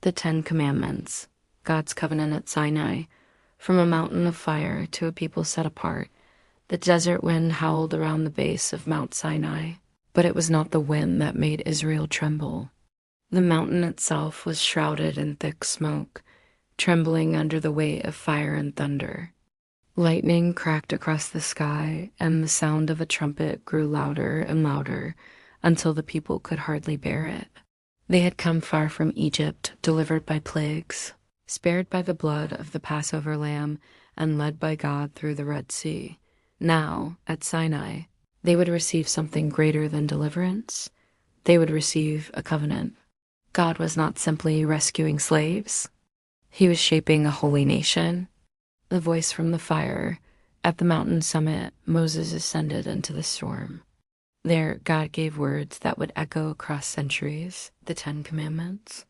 The Ten Commandments, God's covenant at Sinai, from a mountain of fire to a people set apart. The desert wind howled around the base of Mount Sinai, but it was not the wind that made Israel tremble. The mountain itself was shrouded in thick smoke, trembling under the weight of fire and thunder. Lightning cracked across the sky, and the sound of a trumpet grew louder and louder until the people could hardly bear it. They had come far from Egypt, delivered by plagues, spared by the blood of the Passover lamb, and led by God through the Red Sea. Now, at Sinai, they would receive something greater than deliverance. They would receive a covenant. God was not simply rescuing slaves. He was shaping a holy nation. The voice from the fire. At the mountain summit, Moses ascended into the storm. There, God gave words that would echo across centuries, the Ten Commandments.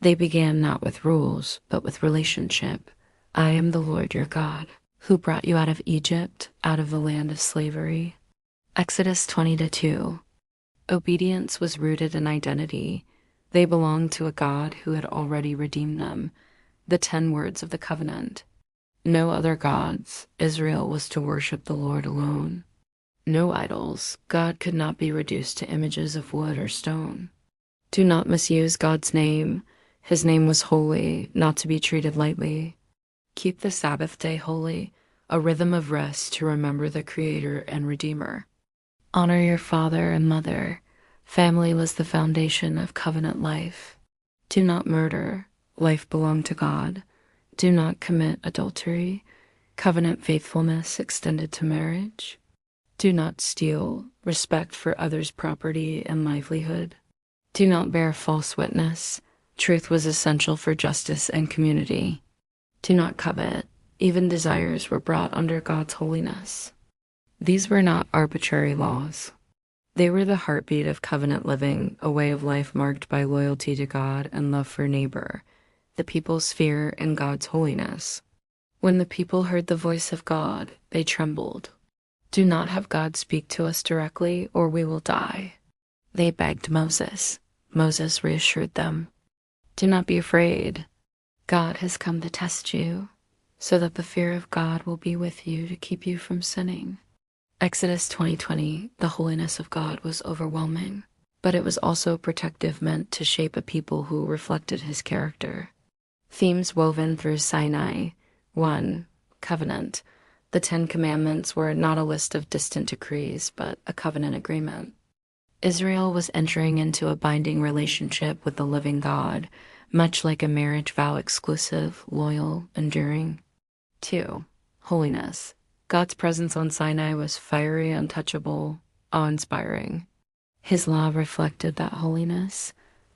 They began not with rules, but with relationship. I am the Lord your God, who brought you out of Egypt, out of the land of slavery. Exodus 20:2. Obedience was rooted in identity. They belonged to a God who had already redeemed them. The 10 words of the covenant. No other gods. Israel was to worship the Lord alone. No idols. God could not be reduced to images of wood or stone. Do not misuse God's name. His name was holy, not to be treated lightly. Keep the Sabbath day holy, a rhythm of rest to remember the Creator and Redeemer. Honor your father and mother. Family was the foundation of covenant life. Do not murder. Life belonged to God. Do not commit adultery. Covenant faithfulness extended to marriage. Do not steal. Respect for others' property and livelihood. Do not bear false witness. Truth was essential for justice and community. Do not covet. Even desires were brought under God's holiness. These were not arbitrary laws. They were the heartbeat of covenant living, a way of life marked by loyalty to God and love for neighbor, the people's fear in God's holiness. When the people heard the voice of God, they trembled. Do not have God speak to us directly, or we will die. They begged Moses. Moses reassured them. Do not be afraid. God has come to test you, so that the fear of God will be with you to keep you from sinning. Exodus 20:20, the holiness of God was overwhelming, but it was also protective, meant to shape a people who reflected his character. Themes woven through Sinai. 1. Covenant. The 10 Commandments were not a list of distant decrees, but a covenant agreement. Israel was entering into a binding relationship with the living God, much like a marriage vow, exclusive, loyal, enduring. 2. Holiness. God's presence on Sinai was fiery, untouchable, awe-inspiring. His law reflected that holiness,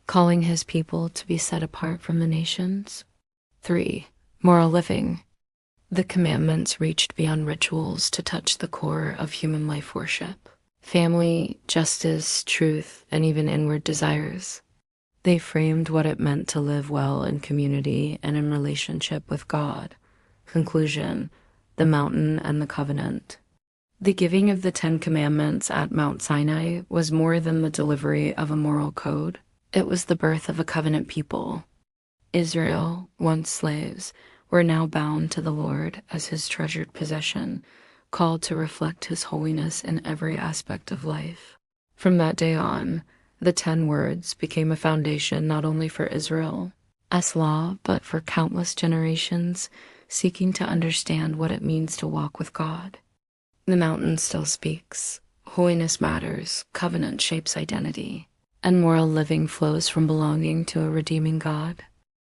calling his people to be set apart from the nations. 3. Moral living. The commandments reached beyond rituals to touch the core of human life worship. Family, justice, truth, and even inward desires. They framed what it meant to live well in community and in relationship with God. Conclusion. The mountain and the covenant. The giving of the 10 Commandments at Mount Sinai was more than the delivery of a moral code. It was the birth of a covenant people. Israel, once slaves, were now bound to the Lord as his treasured possession, called to reflect his holiness in every aspect of life. From that day on, the 10 words became a foundation not only for Israel as law, but for countless generations seeking to understand what it means to walk with God. The mountain still speaks. Holiness matters. Covenant shapes identity. And moral living flows from belonging to a redeeming God.